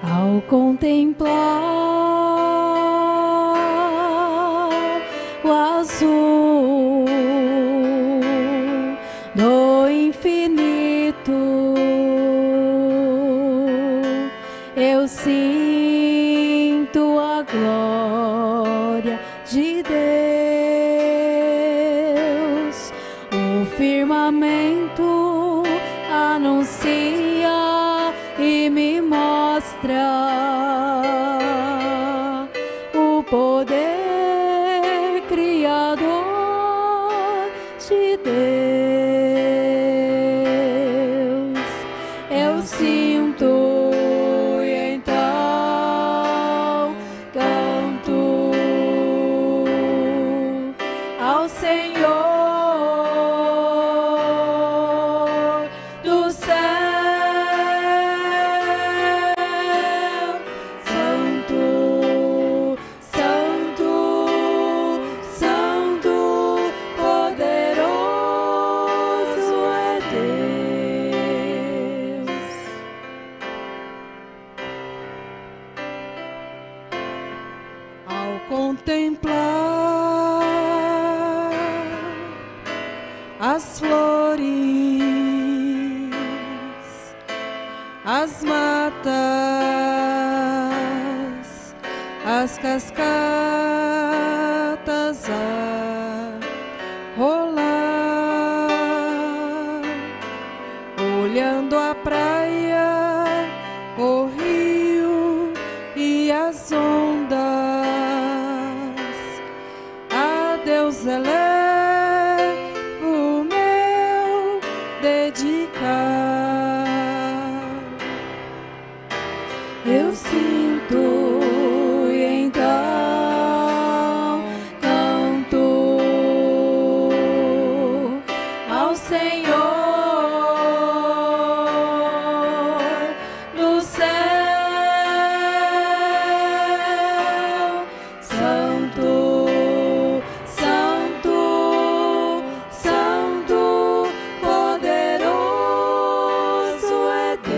Ao contemplar o azul do infinito, eu sinto a glória de Deus. O firmamento anuncia e me mostra o poder criador de Deus. Eu sinto e então canto ao Senhor do céu. Santo, Santo, Santo, poderoso é Deus. Ao contemplar as flores, as matas, as cascatas a rolar, olhando a praia, o rio e as ondas, a Deus elevo o meu dedicar. Eu sinto e então canto ao Senhor no céu. Santo, Santo, Santo, poderoso é Deus.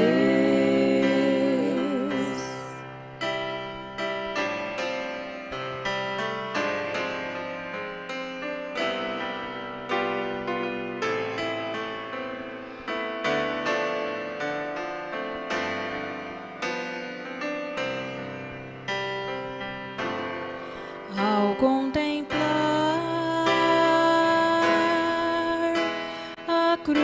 Ao contemplar a cruz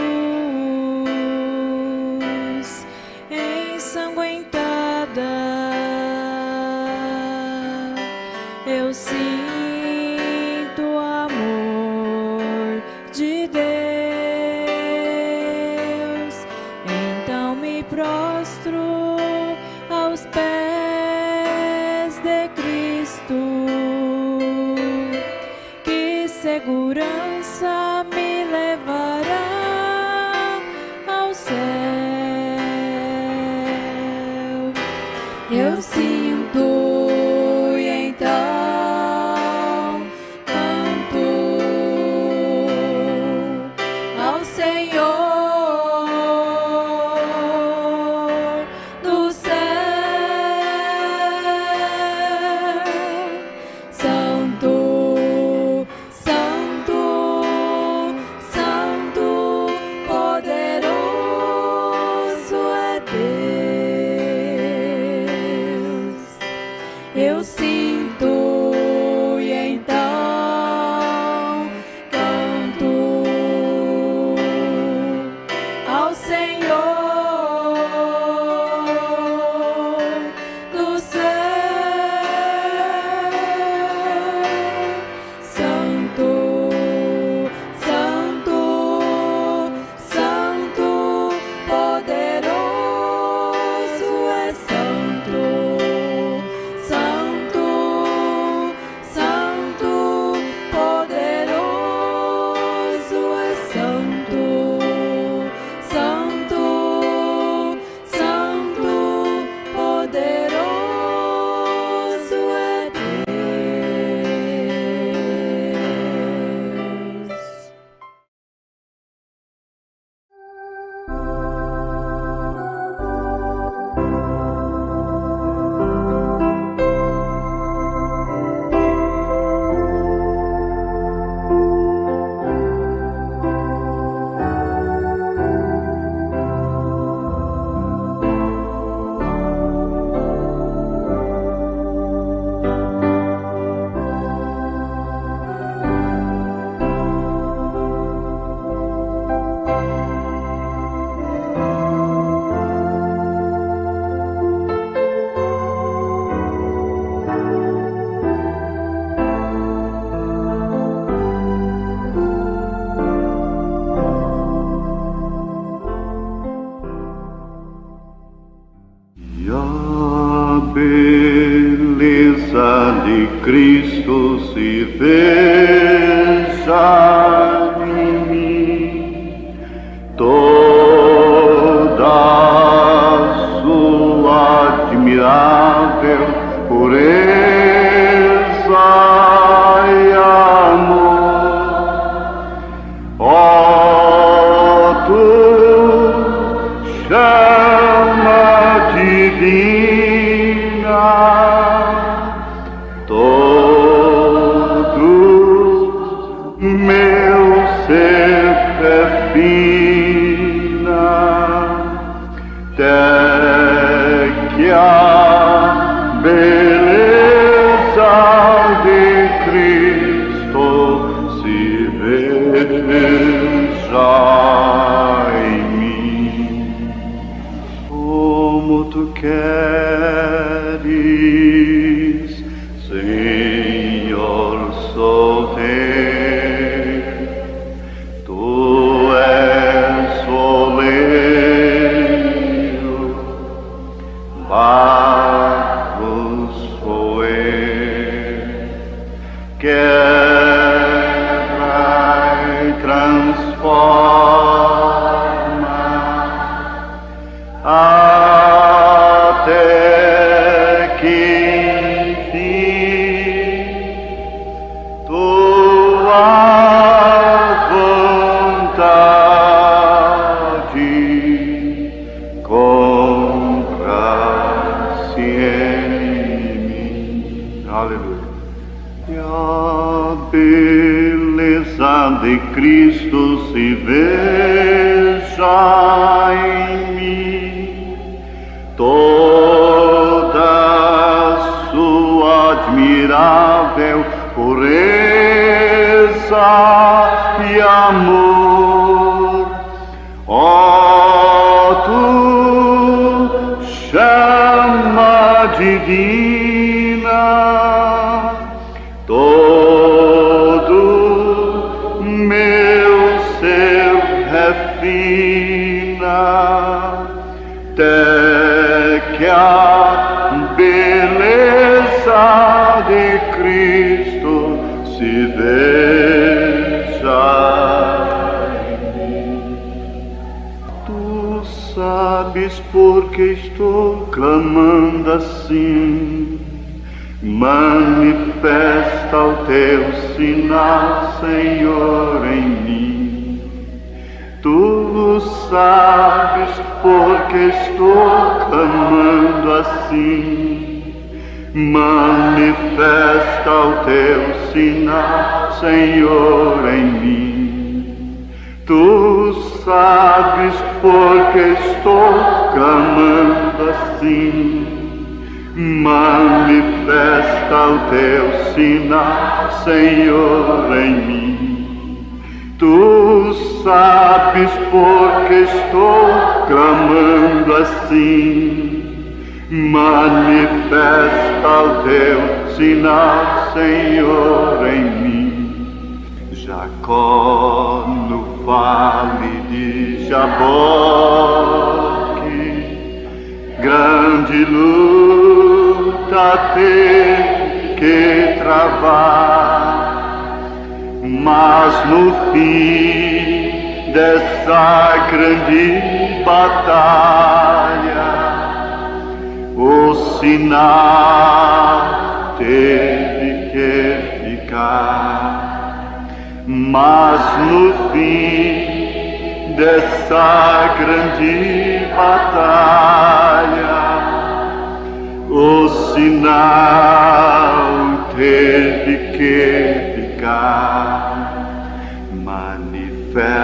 ensanguentada, eu sinto o amor de Deus. Então me prostro aos pés de Cristo. Que segurança me levará ao céu. Eu sinto e então canto ao Senhor do céu. Santo, Santo, Santo, poderoso é Deus. Eu sinto e então canto ao Senhor do céu. Santo, Santo, Santo, poderoso é Santo, Santo, beleza de Cristo se veja em mim, toda sua admirável pureza e amor. Ó, tu chama divina, todo meu ser refina, até que a beleza de Cristo se veja em mim. Como tu queres, Senhor, sou teu. Tu és oleiro, barro sou eu. Quebra e transforma até que enfim tua vontade compra-se em mim. Aleluia. E a beleza de Cristo se veja em mim, toda sua admirável pureza e amor. Ó, tu chama divina, todo meu ser refina, até que a beleza de Cristo se veja em mim. Tu sabes porque estou clamando assim. Manifesta o teu sinal, Senhor, em mim. Tu sabes porque estou clamando assim. Manifesta o teu sinal, Senhor, em mim. Tu sabes porque estou clamando assim. Manifesta o teu sinal, Senhor, em mim. Tu sabes porque estou clamando assim. Manifesta o teu sinal, Senhor, em mim. Jacó no vale de Jaboque, grande luta teve que travar, mas no fim dessa grande batalha, o sinal teve que ficar. Mas no fim dessa grande batalha, o sinal teve que ficar. Manifesta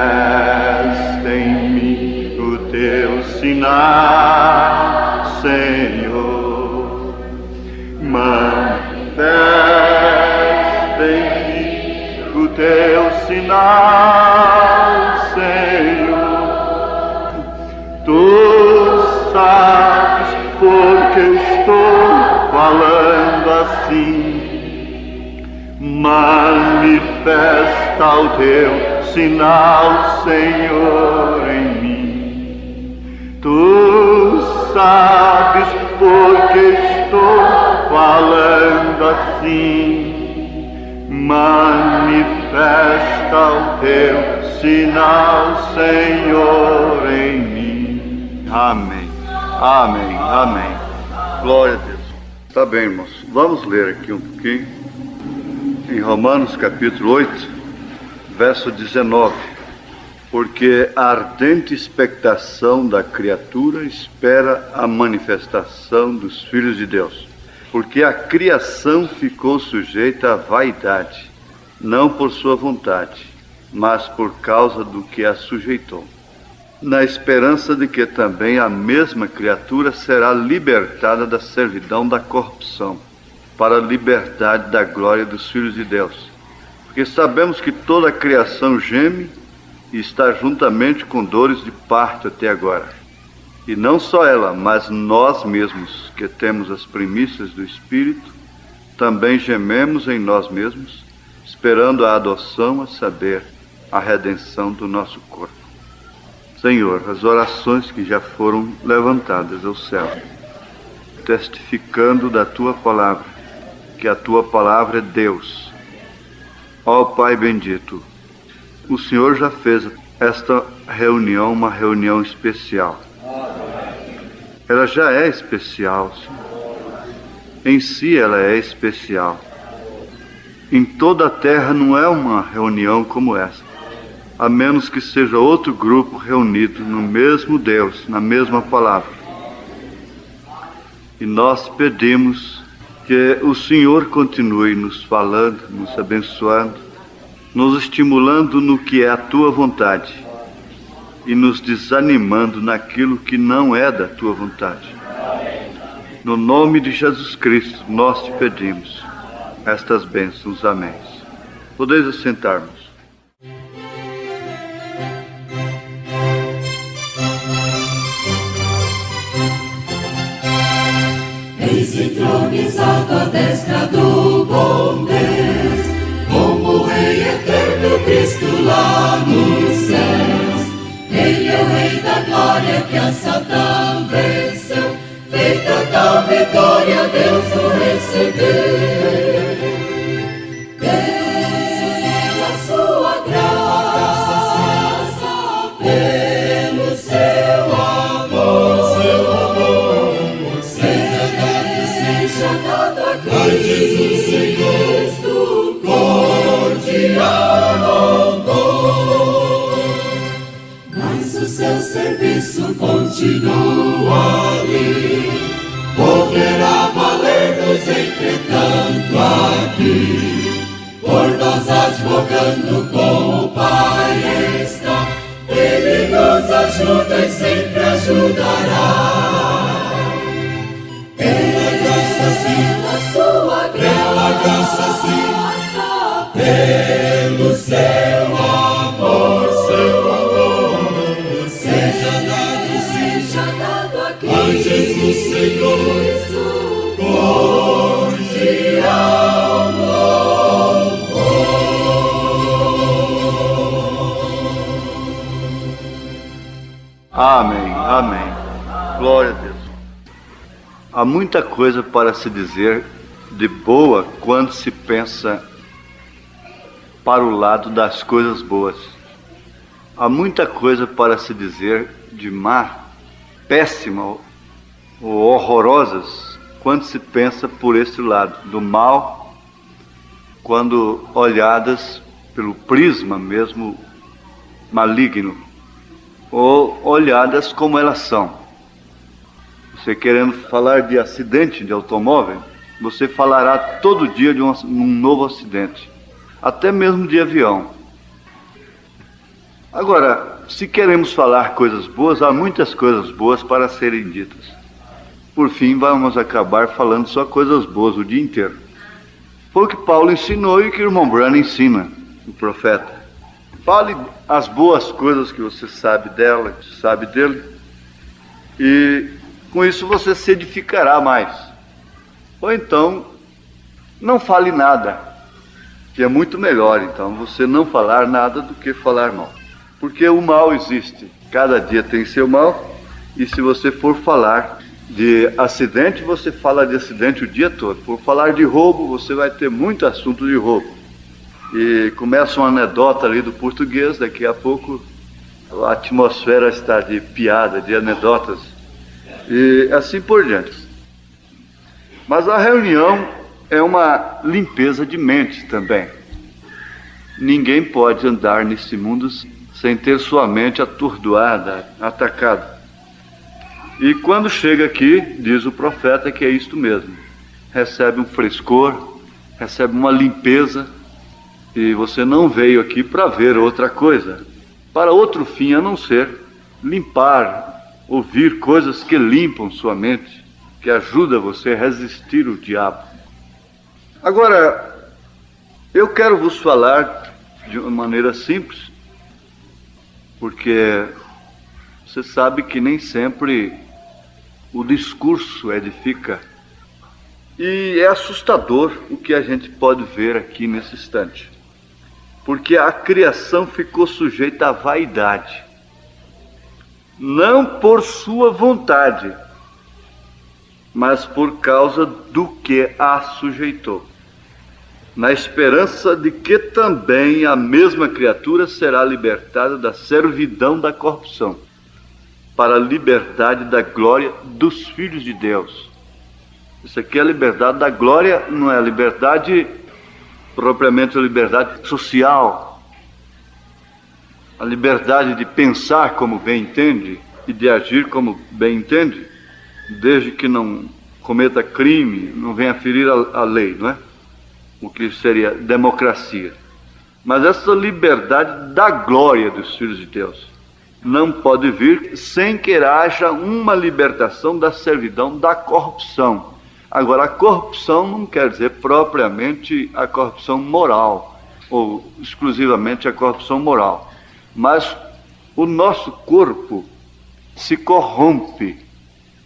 em mim o teu sinal, Senhor. Manifesta em mim o teu sinal, Senhor. Tu sabes porque estou falando assim. Manifesta o teu sinal, Senhor, em mim. Tu sabes porque estou falando assim. Manifesta o teu sinal, Senhor, em mim. Amém, amém, amém. Glória a Deus. Tá bem, irmãos, vamos ler aqui um pouquinho em Romanos capítulo 8, verso 19. Porque a ardente expectação da criatura espera a manifestação dos filhos de Deus. Porque a criação ficou sujeita à vaidade, não por sua vontade, mas por causa do que a sujeitou, na esperança de que também a mesma criatura será libertada da servidão da corrupção, para a liberdade da glória dos filhos de Deus. Porque sabemos que toda a criação geme e está juntamente com dores de parto até agora. E não só ela, mas nós mesmos, que temos as primícias do Espírito, também gememos em nós mesmos, esperando a adoção, a saber, a redenção do nosso corpo. Senhor, as orações que já foram levantadas ao céu, testificando da Tua palavra, que a Tua palavra é Deus. Ó Pai bendito, o Senhor já fez esta reunião uma reunião especial. Ela já é especial, Senhor. Em si ela é especial. Em toda a terra não é uma reunião como essa, a menos que seja outro grupo reunido no mesmo Deus, na mesma palavra. E nós pedimos que o Senhor continue nos falando, nos abençoando, nos estimulando no que é a Tua vontade e nos desanimando naquilo que não é da Tua vontade. No nome de Jesus Cristo, nós te pedimos estas bênçãos. Amém. Podeis assentar-nos. Eis entronizado à destra do bom Deus, como Rei eterno Cristo lá nos céus. Ele é o Rei da glória que a Satã venceu, feita tal vitória Deus o recebeu. Pela sua graça, pelo seu amor, seja dado a Jesus Cristo, cordial louvor. Mas o seu serviço continua ali, poderá valer-nos entretanto aqui. Por nós advogando com o Pai está, Ele nos ajuda e sempre ajudará. Pela graça sim, pela graça sim, pelo seu amor, seja dado aqui a Jesus Senhor, cordial louvor. Amém, amém. Glória a Deus. Há muita coisa para se dizer de boa quando se pensa para o lado das coisas boas. Há muita coisa para se dizer de má, péssima ou horrorosas quando se pensa por esse lado, do mal, quando olhadas pelo prisma mesmo maligno, ou olhadas como elas são. Você querendo falar de acidente de automóvel, você falará todo dia de um novo acidente, até mesmo de avião. Agora, se queremos falar coisas boas, há muitas coisas boas para serem ditas. Por fim, vamos acabar falando só coisas boas o dia inteiro. Foi o que Paulo ensinou e que o irmão Branham ensina, o profeta. Fale as boas coisas que você sabe dela, que sabe dele, e com isso você se edificará mais. Ou então, não fale nada, que é muito melhor, então, você não falar nada do que falar mal. Porque o mal existe, cada dia tem seu mal, e se você for falar, de acidente, você fala de acidente o dia todo. Por falar de roubo, você vai ter muito assunto de roubo. E começa uma anedota ali do português, daqui a pouco a atmosfera está de piada, de anedotas, e assim por diante. Mas a reunião é uma limpeza de mente também. Ninguém pode andar nesse mundo sem ter sua mente atordoada, atacada. E quando chega aqui, diz o profeta que é isto mesmo. Recebe um frescor, recebe uma limpeza, e você não veio aqui para ver outra coisa, para outro fim a não ser limpar, ouvir coisas que limpam sua mente, que ajudam você a resistir o diabo. Agora, eu quero vos falar de uma maneira simples, porque você sabe que nem sempre o discurso edifica. E é assustador o que a gente pode ver aqui nesse instante. Porque a criação ficou sujeita à vaidade. Não por sua vontade, mas por causa do que a sujeitou. Na esperança de que também a mesma criatura será libertada da servidão da corrupção, para a liberdade da glória dos filhos de Deus. Isso aqui é a liberdade da glória, não é a liberdade propriamente, a liberdade social, a liberdade de pensar como bem entende e de agir como bem entende, desde que não cometa crime, não venha ferir a lei, não é? O que seria democracia. Mas essa liberdade da glória dos filhos de Deus não pode vir sem que haja uma libertação da servidão da corrupção. Agora, a corrupção não quer dizer propriamente a corrupção moral, ou exclusivamente a corrupção moral, mas o nosso corpo se corrompe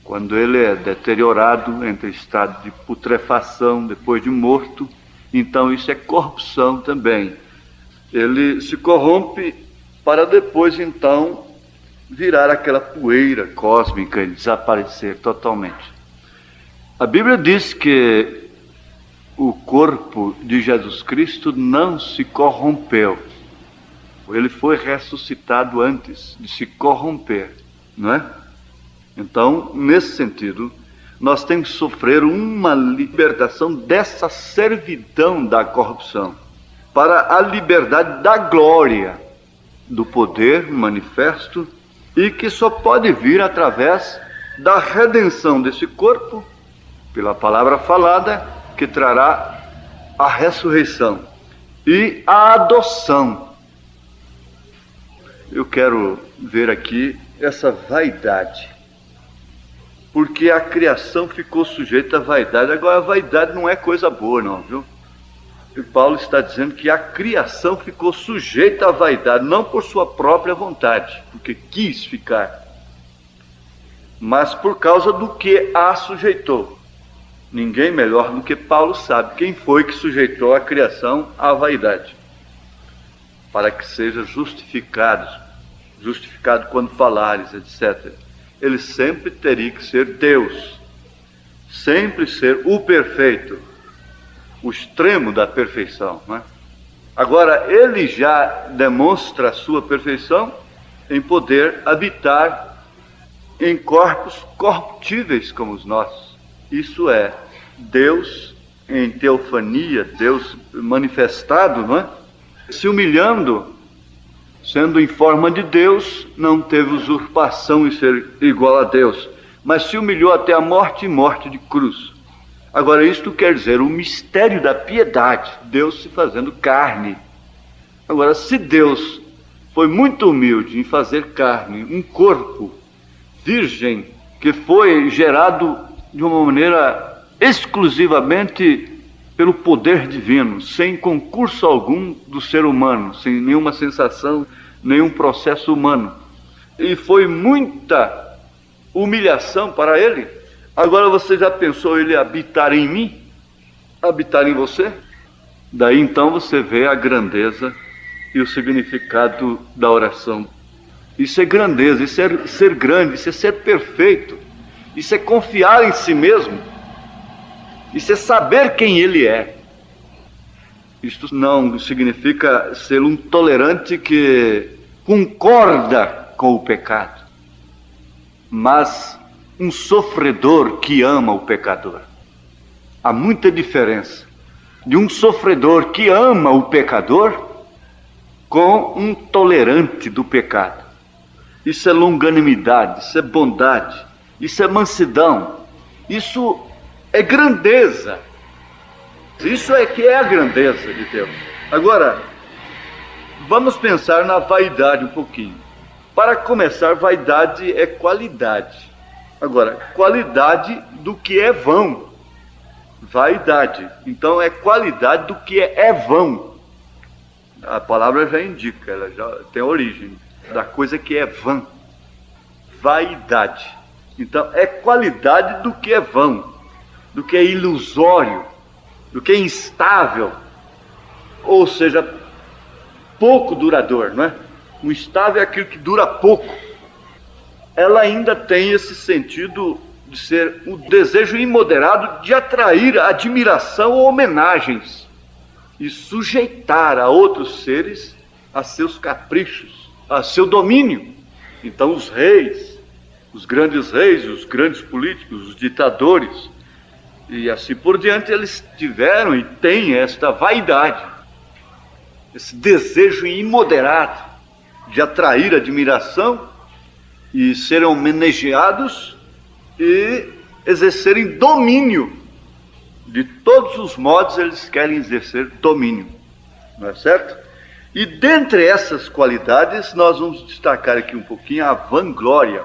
quando ele é deteriorado, entra em estado de putrefação depois de morto. Então isso é corrupção também. Ele se corrompe para depois então virar aquela poeira cósmica e desaparecer totalmente. A Bíblia diz que o corpo de Jesus Cristo não se corrompeu. Ele foi ressuscitado antes de se corromper, não é? Então, nesse sentido, nós temos que sofrer uma libertação dessa servidão da corrupção, para a liberdade da glória, do poder manifesto, e que só pode vir através da redenção desse corpo, pela palavra falada, que trará a ressurreição e a adoção. Eu quero ver aqui essa vaidade, porque a criação ficou sujeita à vaidade. Agora, a vaidade não é coisa boa não, viu? E Paulo está dizendo que a criação ficou sujeita à vaidade, não por sua própria vontade, porque quis ficar, mas por causa do que a sujeitou. Ninguém melhor do que Paulo sabe quem foi que sujeitou a criação à vaidade, para que seja justificado quando falares, etc. Ele sempre teria que ser Deus, sempre ser o perfeito, o extremo da perfeição, não é? Agora, ele já demonstra a sua perfeição em poder habitar em corpos corruptíveis como os nossos. Isso é, Deus em teofania, Deus manifestado, não é? Se humilhando, sendo em forma de Deus, não teve usurpação em ser igual a Deus, mas se humilhou até a morte e morte de cruz. Agora, isto quer dizer o mistério da piedade, Deus se fazendo carne. Agora, se Deus foi muito humilde em fazer carne, um corpo virgem, que foi gerado de uma maneira exclusivamente pelo poder divino, sem concurso algum do ser humano, sem nenhuma sensação, nenhum processo humano. E foi muita humilhação para ele. Agora, você já pensou ele habitar em mim? Habitar em você? Daí então você vê a grandeza e o significado da oração. Isso é grandeza, isso é ser grande, isso é ser perfeito. Isso é confiar em si mesmo. Isso é saber quem ele é. Isto não significa ser um tolerante que concorda com o pecado, mas um sofredor que ama o pecador. Há muita diferença de um sofredor que ama o pecador com um tolerante do pecado. Isso é longanimidade, isso é bondade, isso é mansidão, isso é grandeza. Isso é que é a grandeza de Deus. Agora, vamos pensar na vaidade um pouquinho. Para começar, vaidade é qualidade. Agora, qualidade do que é vão. Vaidade, então, é qualidade do que é vão. A palavra já indica, ela já tem origem da coisa que é vã. Vaidade. Então, é qualidade do que é vão, do que é ilusório, do que é instável, ou seja, pouco duradouro, não é? O instável é aquilo que dura pouco. Ela ainda tem esse sentido de ser o desejo imoderado de atrair a admiração ou homenagens e sujeitar a outros seres a seus caprichos, a seu domínio. Então os reis, os grandes políticos, os ditadores e assim por diante, eles tiveram e têm esta vaidade, esse desejo imoderado de atrair admiração e serem homenageados e exercerem domínio. De todos os modos eles querem exercer domínio, não é certo? E dentre essas qualidades nós vamos destacar aqui um pouquinho a vanglória.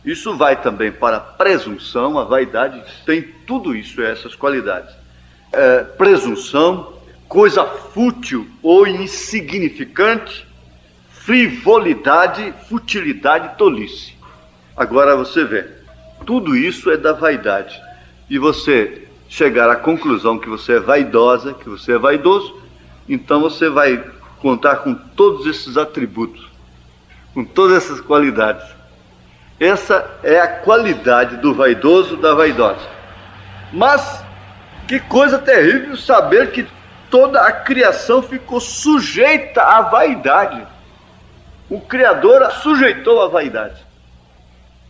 Isso vai também para a presunção. A vaidade tem tudo isso, essas qualidades. Presunção, coisa fútil ou insignificante, frivolidade, futilidade, tolice. Agora você vê, tudo isso é da vaidade. E você chegar à conclusão que você é vaidosa, que você é vaidoso, então você vai contar com todos esses atributos, com todas essas qualidades. Essa é a qualidade do vaidoso, da vaidosa. Mas que coisa terrível saber que toda a criação ficou sujeita à vaidade. O Criador a sujeitou à vaidade.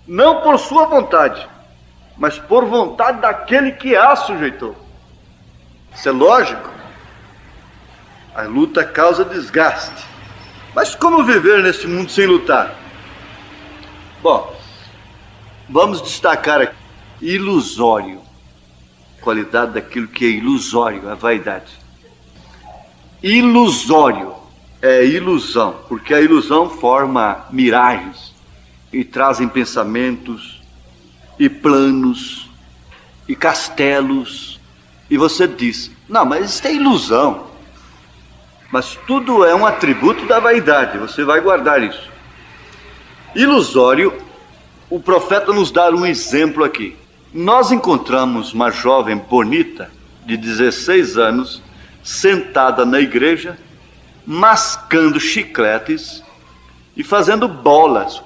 Não por sua vontade, mas por vontade daquele que a sujeitou. Isso é lógico. A luta causa desgaste. Mas como viver nesse mundo sem lutar? Bom, vamos destacar aqui ilusório. Qualidade daquilo que é ilusório, a vaidade. Ilusório é ilusão, porque a ilusão forma miragens e trazem pensamentos e planos e castelos. E você diz, não, mas isso é ilusão. Mas tudo é um atributo da vaidade, você vai guardar isso. Ilusório, o profeta nos dá um exemplo aqui. Nós encontramos uma jovem bonita, de 16 anos, sentada na igreja, mascando chicletes e fazendo bolas,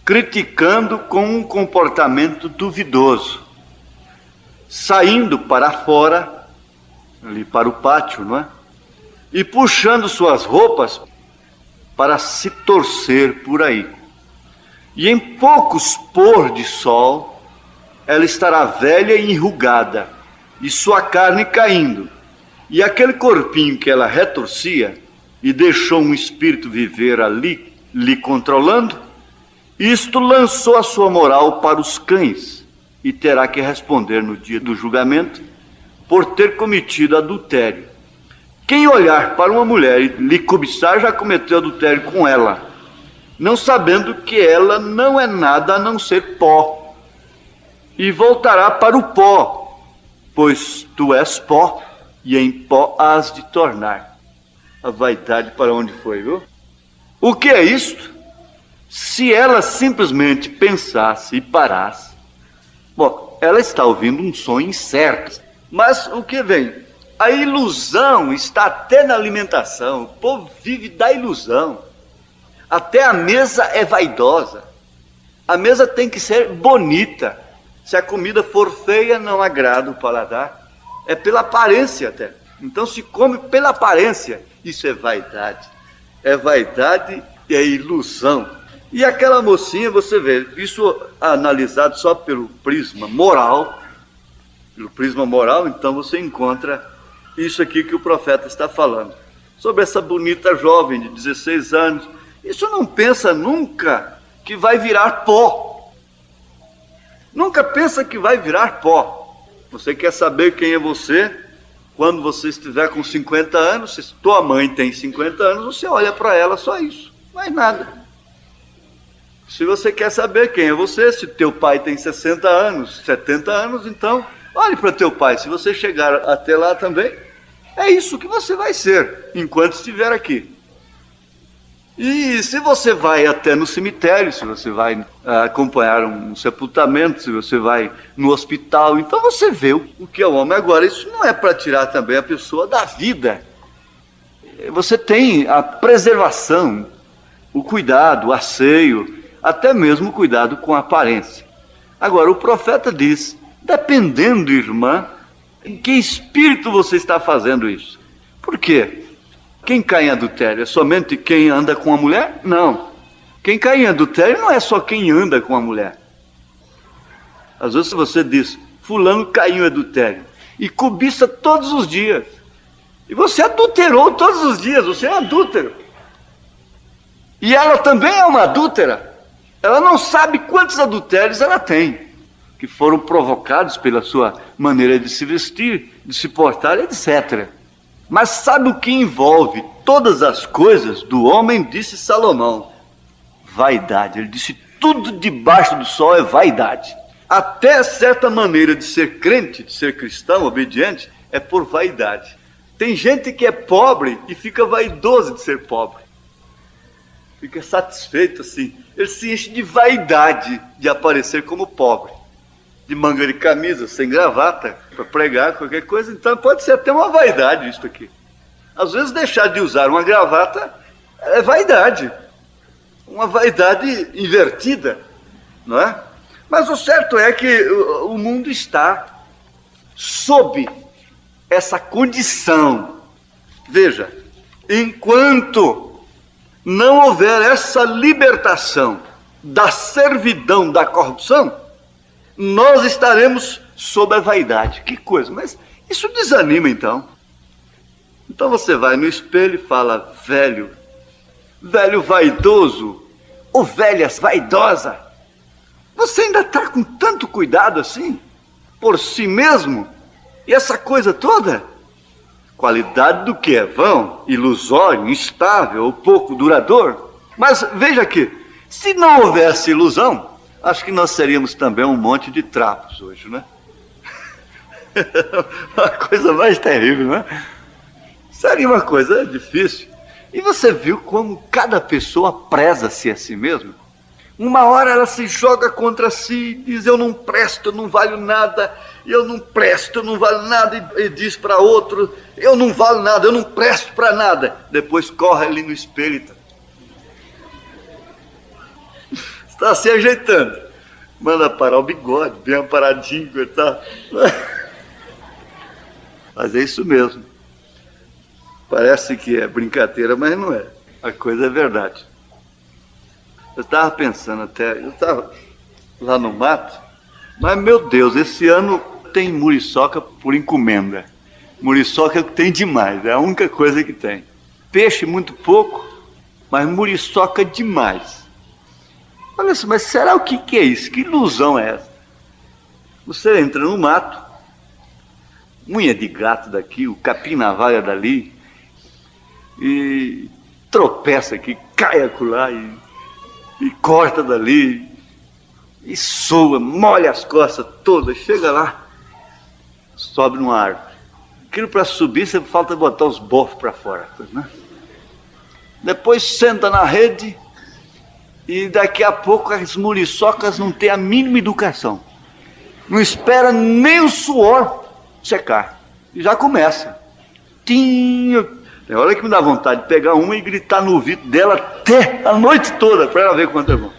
criticando com um comportamento duvidoso, saindo para fora, ali para o pátio, não é? E puxando suas roupas para se torcer por aí. E em poucos pôr de sol, ela estará velha e enrugada, e sua carne caindo. E aquele corpinho que ela retorcia, e deixou um espírito viver ali, lhe controlando, isto lançou a sua moral para os cães, e terá que responder no dia do julgamento, por ter cometido adultério. Quem olhar para uma mulher e lhe cobiçar, já cometeu adultério com ela, não sabendo que ela não é nada a não ser pó, e voltará para o pó, pois tu és pó, e em pó hás de tornar. A vaidade para onde foi, viu? O que é isto? Se ela simplesmente pensasse e parasse, bom, ela está ouvindo um sonho incerto, mas o que vem? A ilusão está até na alimentação, o povo vive da ilusão. Até a mesa é vaidosa. A mesa tem que ser bonita. Se a comida for feia, não agrada o paladar. É pela aparência até. Então se come pela aparência. Isso é vaidade. É vaidade e é ilusão. E aquela mocinha, você vê, isso analisado só pelo prisma moral. Pelo prisma moral, então você encontra isso aqui que o profeta está falando. Sobre essa bonita jovem de 16 anos. Isso não pensa nunca que vai virar pó. Nunca pensa que vai virar pó. Você quer saber quem é você? Quando você estiver com 50 anos, se tua mãe tem 50 anos, você olha para ela, só isso, mais nada. Se você quer saber quem é você, se teu pai tem 60 anos, 70 anos, então olhe para teu pai. Se você chegar até lá também, é isso que você vai ser, enquanto estiver aqui. E se você vai até no cemitério, se você vai acompanhar um sepultamento, se você vai no hospital, então você vê o que é o homem. Agora, isso não é para tirar também a pessoa da vida. Você tem a preservação, o cuidado, o asseio, até mesmo o cuidado com a aparência. Agora, o profeta diz, dependendo, irmã, em que espírito você está fazendo isso. Por quê? Quem cai em adultério é somente quem anda com a mulher? Não. Quem cai em adultério não é só quem anda com a mulher. Às vezes você diz, fulano caiu em adultério, e cobiça todos os dias. E você adulterou todos os dias, você é adúltero. E ela também é uma adúltera. Ela não sabe quantos adultérios ela tem, que foram provocados pela sua maneira de se vestir, de se portar, etc. Mas sabe o que envolve todas as coisas do homem, disse Salomão? Vaidade. Ele disse, tudo debaixo do sol é vaidade. Até certa maneira de ser crente, de ser cristão, obediente, é por vaidade. Tem gente que é pobre e fica vaidoso de ser pobre. Fica satisfeito assim. Ele se enche de vaidade de aparecer como pobre. De manga de camisa, sem gravata, para pregar qualquer coisa. Então pode ser até uma vaidade isso aqui. Às vezes deixar de usar uma gravata é vaidade. Uma vaidade invertida, não é? Mas o certo é que o mundo está sob essa condição. Veja, enquanto não houver essa libertação da servidão da corrupção, nós estaremos sob a vaidade. Que coisa, mas isso desanima então. Então você vai no espelho e fala, velho vaidoso, ou velha vaidosa, você ainda está com tanto cuidado assim, por si mesmo, e essa coisa toda? Qualidade do que é vão, ilusório, instável, ou pouco duradouro. Mas veja aqui, se não houvesse ilusão, acho que nós seríamos também um monte de trapos hoje, né? Uma coisa mais terrível, né? Seria uma coisa difícil. E você viu como cada pessoa preza-se a si mesma? Uma hora ela se joga contra si, diz, eu não presto, eu não valho nada, eu não presto, eu não valho nada, e diz para outro, eu não valho nada, eu não presto para nada. Depois corre ali no espelho e está se ajeitando, manda parar o bigode, bem aparadinho e tal. Mas é isso mesmo. Parece que é brincadeira, mas não é. A coisa é verdade. Eu estava pensando até, eu estava lá no mato, mas meu Deus, esse ano tem muriçoca por encomenda. Muriçoca tem demais, é a única coisa que tem. Peixe muito pouco, mas muriçoca demais. Olha só, mas será o que é isso? Que ilusão é essa? Você entra no mato, unha de gato daqui, o capim navalha dali, e tropeça aqui, cai acolá e corta dali, e soa, molha as costas todas, chega lá, sobe numa árvore. Aquilo para subir, você falta botar os bofos para fora, né? Depois senta na rede, e daqui a pouco as muriçocas não têm a mínima educação. Não espera nem o suor secar. E já começa. Tem hora que me dá vontade de pegar uma e gritar no ouvido dela até a noite toda, para ela ver quanto é bom.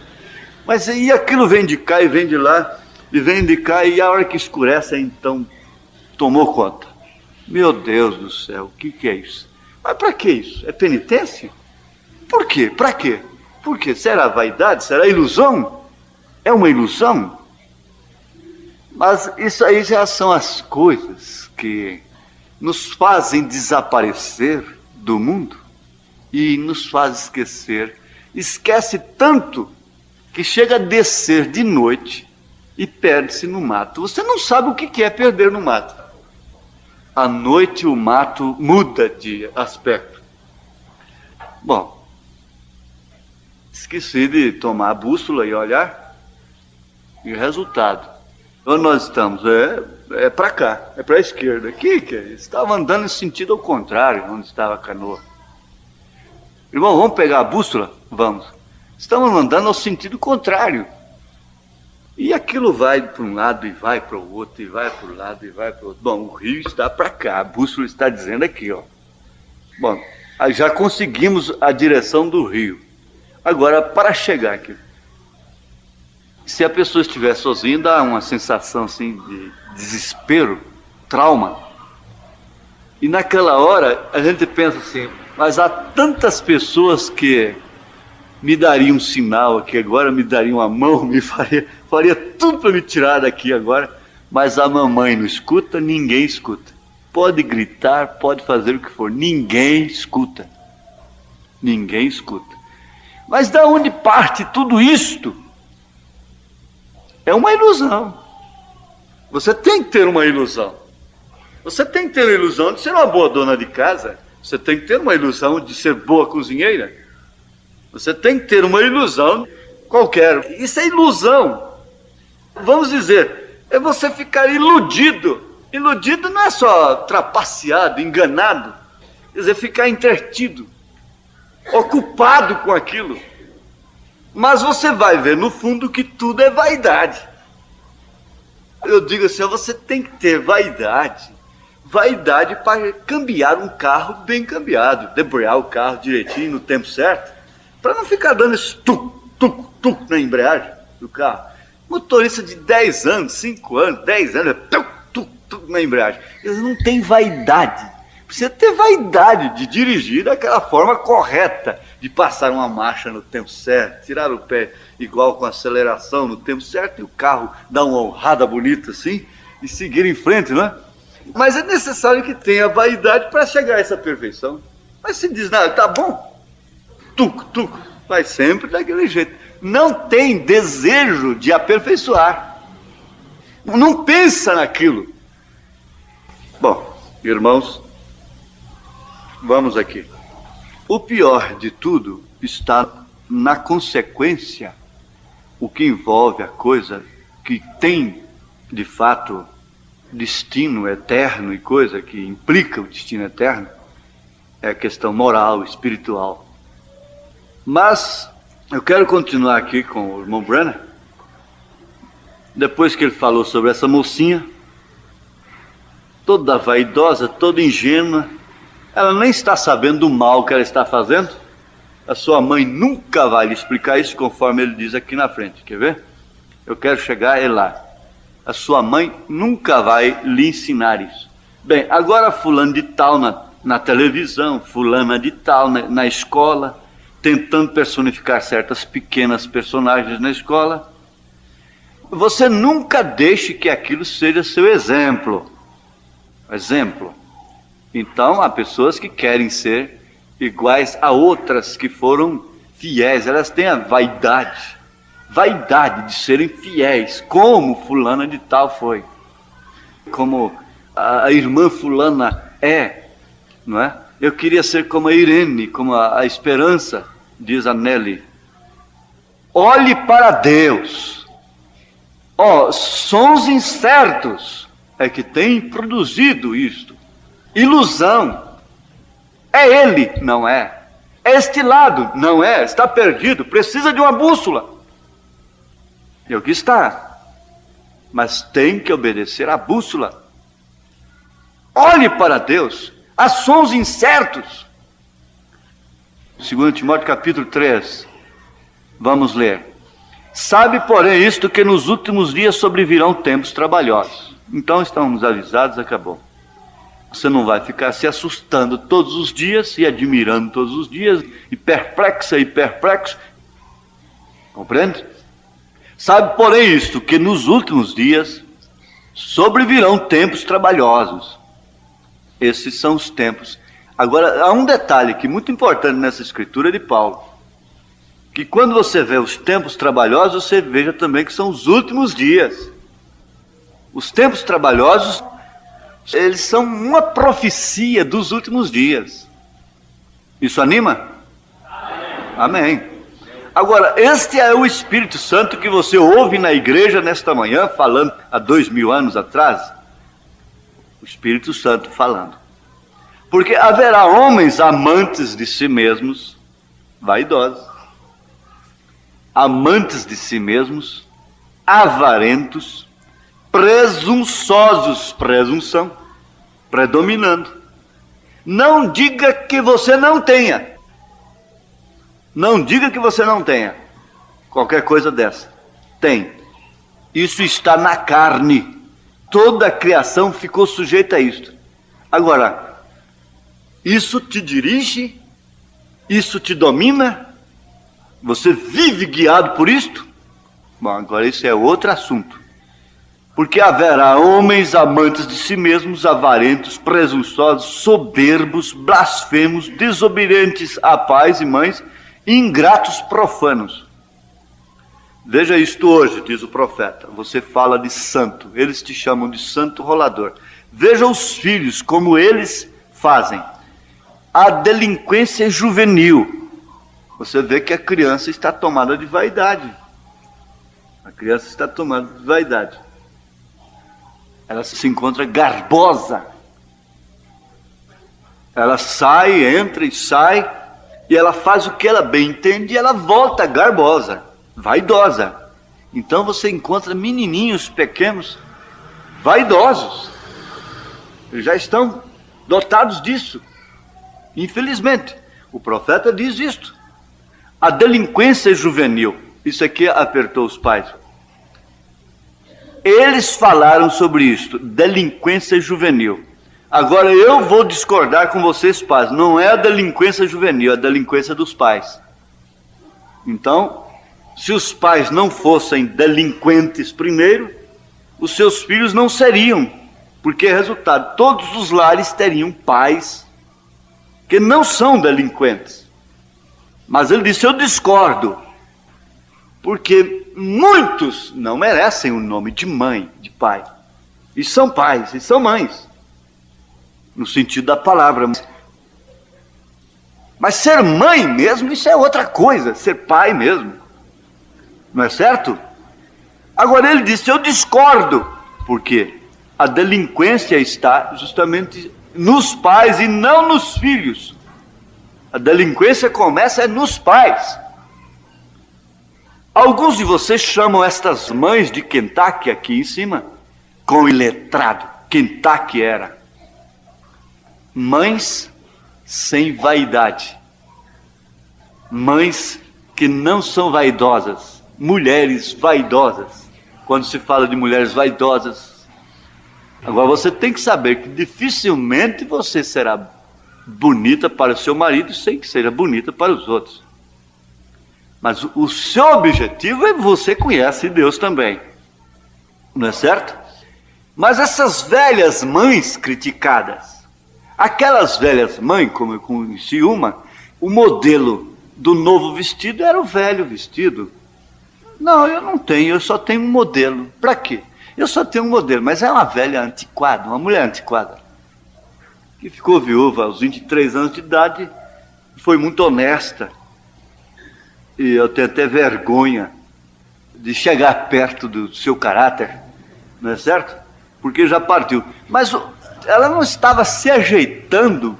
Mas e aquilo vem de cá e vem de lá, e vem de cá, e a hora que escurece, então tomou conta. Meu Deus do céu, o que é isso? Mas para que isso? É penitência? Por quê? Para quê? Por quê? Será vaidade? Será ilusão? É uma ilusão? Mas isso aí já são as coisas que nos fazem desaparecer do mundo e nos fazem esquecer. Esquece tanto que chega a descer de noite e perde-se no mato. Você não sabe o que é perder no mato. À noite o mato muda de aspecto. Bom, esqueci de tomar a bússola e olhar. E o resultado. Onde nós estamos? É para cá, é para a esquerda. Que é isso? Estava andando em sentido ao contrário, onde estava a canoa. Irmão, vamos pegar a bússola? Vamos. Estamos andando ao sentido contrário. E aquilo vai para um lado e vai para o outro, e vai para o lado e vai para o outro. Bom, o rio está para cá, a bússola está dizendo aqui, ó. Bom, aí já conseguimos a direção do rio. Agora, para chegar aqui, se a pessoa estiver sozinha, dá uma sensação assim de desespero, trauma. E naquela hora, a gente pensa assim, mas há tantas pessoas que me dariam um sinal aqui agora, me dariam a mão, me faria tudo para me tirar daqui agora, mas a mamãe não escuta, ninguém escuta. Pode gritar, pode fazer o que for, ninguém escuta. Ninguém escuta. Mas da onde parte tudo isto? É uma ilusão. Você tem que ter uma ilusão. Você tem que ter a ilusão de ser uma boa dona de casa. Você tem que ter uma ilusão de ser boa cozinheira. Você tem que ter uma ilusão qualquer. Isso é ilusão. Vamos dizer, é você ficar iludido. Iludido não é só trapaceado, enganado. Quer dizer, ficar entretido, ocupado com aquilo. Mas você vai ver no fundo que tudo é vaidade. Eu digo assim, você tem que ter vaidade. Vaidade para cambiar um carro bem cambiado, debrear o carro direitinho no tempo certo, para não ficar dando esse tuc na embreagem do carro. Motorista de 10 anos, 5 anos, 10 anos, tuc na embreagem. Eles não têm vaidade. Precisa ter vaidade de dirigir daquela forma correta, de passar uma marcha no tempo certo, tirar o pé igual com aceleração no tempo certo, e o carro dar uma honrada bonita assim, e seguir em frente, não é? Mas é necessário que tenha vaidade para chegar a essa perfeição. Mas se diz, nada, tá bom, tuc, vai sempre daquele jeito. Não tem desejo de aperfeiçoar. Não pensa naquilo. Bom, irmãos, vamos aqui. O pior de tudo está na consequência, o que envolve a coisa que tem, de fato, destino eterno e coisa que implica o destino eterno, é a questão moral, espiritual. Mas eu quero continuar aqui com o irmão Branham. Depois que ele falou sobre essa mocinha, toda vaidosa, toda ingênua, ela nem está sabendo do mal que ela está fazendo. A sua mãe nunca vai lhe explicar isso, conforme ele diz aqui na frente. Quer ver? Eu quero chegar lá. A sua mãe nunca vai lhe ensinar isso. Bem, agora fulano de tal na televisão, fulana de tal na escola, tentando personificar certas pequenas personagens na escola. Você nunca deixe que aquilo seja seu exemplo. Exemplo. Então, há pessoas que querem ser iguais a outras que foram fiéis. Elas têm a vaidade de serem fiéis, como fulana de tal foi. Como a irmã fulana é, não é? Eu queria ser como a Irene, como a Esperança, diz a Nelly. Olhe para Deus. Sons incertos é que tem produzido isto. Ilusão. É ele, não é. É este lado, não é. Está perdido, precisa de uma bússola. E aqui está. Mas tem que obedecer à bússola. Olhe para Deus. Há sons incertos. 2 Timóteo capítulo 3. Vamos ler. Sabe, porém, isto, que nos últimos dias sobrevirão tempos trabalhosos. Então estamos avisados, acabou. Você não vai ficar se assustando todos os dias e admirando todos os dias, e perplexo. Compreende? Sabe, porém, isto, que nos últimos dias sobrevirão tempos trabalhosos. Esses são os tempos. Agora, há um detalhe que é muito importante nessa escritura de Paulo, que quando você vê os tempos trabalhosos, você veja também que são os últimos dias. Os tempos trabalhosos, eles são uma profecia dos últimos dias. Isso anima? Amém. Agora, este é o Espírito Santo que você ouve na igreja nesta manhã, falando há 2000 anos atrás. O Espírito Santo falando. Porque haverá homens amantes de si mesmos, vaidosos, amantes de si mesmos, avarentos, presunçosos, presunção, predominando. Não diga que você não tenha. Não diga que você não tenha qualquer coisa dessa. Tem. Isso está na carne. Toda a criação ficou sujeita a isto. Agora, isso te dirige? Isso te domina? Você vive guiado por isto? Bom, agora isso é outro assunto. Porque haverá homens amantes de si mesmos, avarentos, presunçosos, soberbos, blasfemos, desobedientes a pais e mães, ingratos, profanos. Veja isto hoje, diz o profeta. Você fala de santo, eles te chamam de santo rolador. Veja os filhos, como eles fazem. A delinquência juvenil. Você vê que a criança está tomada de vaidade. A criança está tomada de vaidade. Ela se encontra garbosa. Ela sai, entra e sai, e ela faz o que ela bem entende e ela volta garbosa, vaidosa. Então você encontra menininhos pequenos, vaidosos. Eles já estão dotados disso. Infelizmente, o profeta diz isto. A delinquência juvenil. Isso aqui apertou os pais. Eles falaram sobre isto, delinquência juvenil. Agora eu vou discordar com vocês, pais. Não é a delinquência juvenil, é a delinquência dos pais. Então, se os pais não fossem delinquentes primeiro, os seus filhos não seriam. Porque, resultado, todos os lares teriam pais que não são delinquentes. Mas ele disse, eu discordo. Porque muitos não merecem o nome de mãe, de pai. E são pais, e são mães. No sentido da palavra. Mas ser mãe mesmo, isso é outra coisa. Ser pai mesmo. Não é certo? Agora ele disse, eu discordo. Por quê? A delinquência está justamente nos pais e não nos filhos. A delinquência começa nos pais. Alguns de vocês chamam estas mães de Kentucky aqui em cima, com iletrado. Kentucky era. Mães sem vaidade. Mães que não são vaidosas. Mulheres vaidosas. Quando se fala de mulheres vaidosas. Agora você tem que saber que dificilmente você será bonita para o seu marido sem que seja bonita para os outros. Mas o seu objetivo é você conhece Deus também. Não é certo? Mas essas velhas mães criticadas, aquelas velhas mães, como eu conheci uma, o modelo do novo vestido era o velho vestido. Não, eu não tenho, eu só tenho um modelo. Para quê? Eu só tenho um modelo, mas é uma velha antiquada, uma mulher antiquada, que ficou viúva aos 23 anos de idade, foi muito honesta. E eu tenho até vergonha de chegar perto do seu caráter, não é certo? Porque já partiu. Mas ela não estava se ajeitando.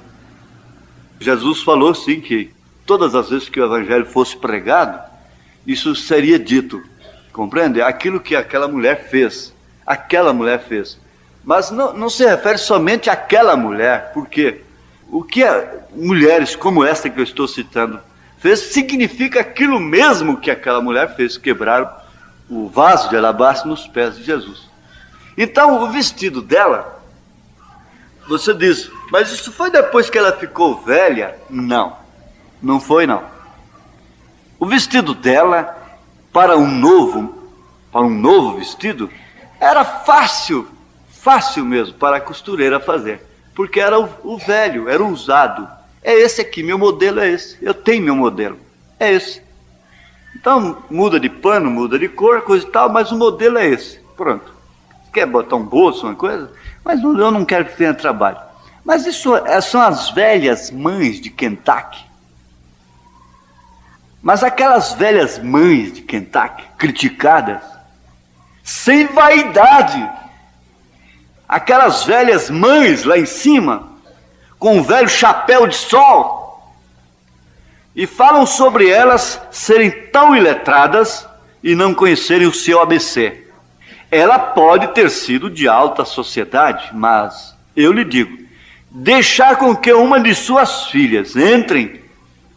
Jesus falou sim que todas as vezes que o evangelho fosse pregado, isso seria dito, compreende? Aquilo que aquela mulher fez. Mas não se refere somente àquela mulher, porque o que mulheres como esta que eu estou citando fez, significa aquilo mesmo que aquela mulher fez, quebrar o vaso de alabastro nos pés de Jesus. Então, o vestido dela, você diz, mas isso foi depois que ela ficou velha? Não, não foi não. O vestido dela, para um novo vestido, era fácil mesmo para a costureira fazer, porque era o velho, era o usado. É esse aqui, meu modelo é esse, eu tenho meu modelo, é esse. Então, muda de pano, muda de cor, coisa e tal, mas o modelo é esse, pronto. Quer botar um bolso, uma coisa? Mas eu não quero que tenha trabalho. Mas isso são as velhas mães de Kentucky. Mas aquelas velhas mães de Kentucky, criticadas, sem vaidade. Aquelas velhas mães lá em cima, com um velho chapéu de sol, e falam sobre elas serem tão iletradas e não conhecerem o seu ABC. Ela pode ter sido de alta sociedade, mas eu lhe digo, deixar com que uma de suas filhas entrem,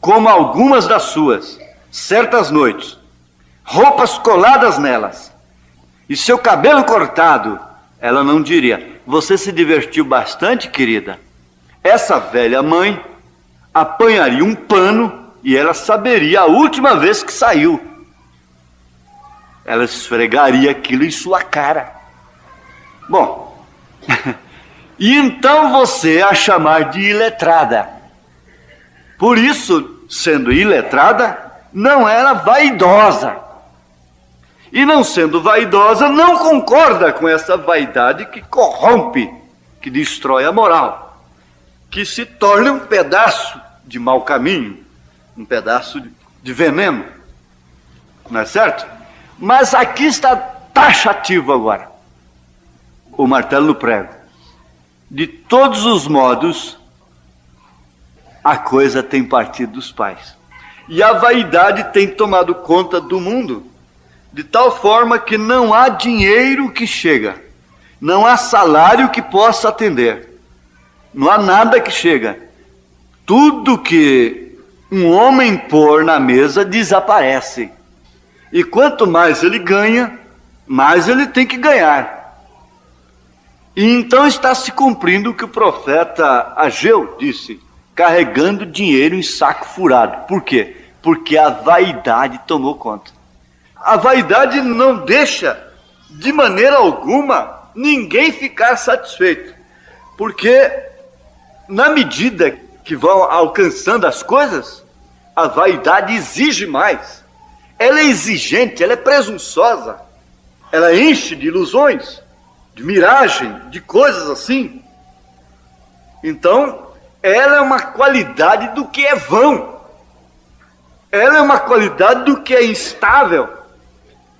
como algumas das suas, certas noites, roupas coladas nelas, e seu cabelo cortado, ela não diria, você se divertiu bastante, querida? Essa velha mãe apanharia um pano e ela saberia a última vez que saiu. Ela esfregaria aquilo em sua cara. Bom, e então você a chamar de iletrada. Por isso, sendo iletrada, não era vaidosa. E não sendo vaidosa, não concorda com essa vaidade que corrompe, que destrói a moral, que se torna um pedaço de mau caminho, um pedaço de veneno. Não é certo? Mas aqui está taxativo agora, o martelo no prego. De todos os modos, a coisa tem partido dos pais. E a vaidade tem tomado conta do mundo, de tal forma que não há dinheiro que chega, não há salário que possa atender, não há nada que chega. Tudo que um homem pôr na mesa desaparece. E quanto mais ele ganha, mais ele tem que ganhar. E então está se cumprindo o que o profeta Ageu disse, carregando dinheiro em saco furado. Por quê? Porque a vaidade tomou conta. A vaidade não deixa, de maneira alguma, ninguém ficar satisfeito. Porque, na medida que vão alcançando as coisas, a vaidade exige mais. Ela é exigente, ela é presunçosa, ela enche de ilusões, de miragem, de coisas assim. Então, ela é uma qualidade do que é vão, ela é uma qualidade do que é instável,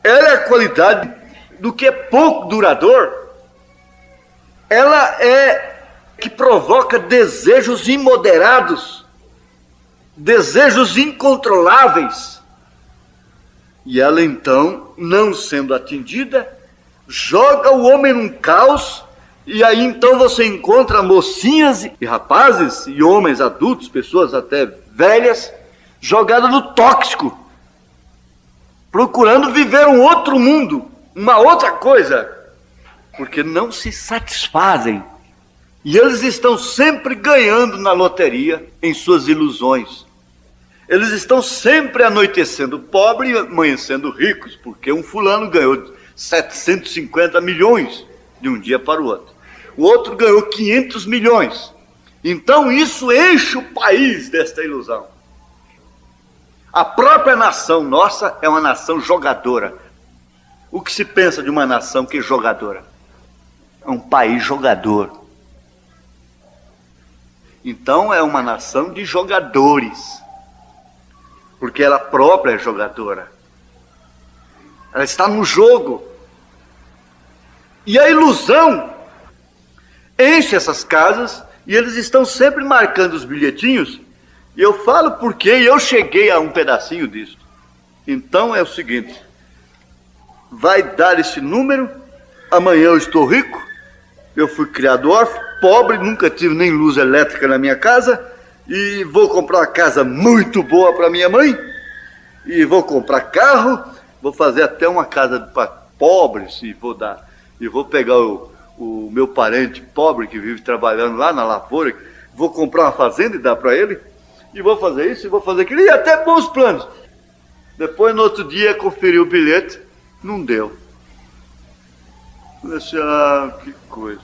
ela é a qualidade do que é pouco duradouro, ela é que provoca desejos imoderados, desejos incontroláveis. E ela então, não sendo atendida, joga o homem num caos, e aí então você encontra mocinhas e rapazes, e homens adultos, pessoas até velhas, jogadas no tóxico, procurando viver um outro mundo, uma outra coisa, porque não se satisfazem. E eles estão sempre ganhando na loteria em suas ilusões. Eles estão sempre anoitecendo pobres e amanhecendo ricos, porque um fulano ganhou 750 milhões de um dia para o outro. O outro ganhou 500 milhões. Então isso enche o país desta ilusão. A própria nação nossa é uma nação jogadora. O que se pensa de uma nação que é jogadora? É um país jogador. Então é uma nação de jogadores. Porque ela própria é jogadora. Ela está no jogo. E a ilusão enche essas casas e eles estão sempre marcando os bilhetinhos. E eu falo porque eu cheguei a um pedacinho disso. Então é o seguinte, vai dar esse número, amanhã eu estou rico, eu fui criado órfão, pobre, nunca tive nem luz elétrica na minha casa, e vou comprar uma casa muito boa para minha mãe, e vou comprar carro, vou fazer até uma casa para pobres e vou pegar o meu parente pobre que vive trabalhando lá na lavoura, vou comprar uma fazenda e dar para ele, e vou fazer isso, e vou fazer aquilo, e até bons planos. Depois, no outro dia, conferi o bilhete, não deu. Eu disse, que coisa.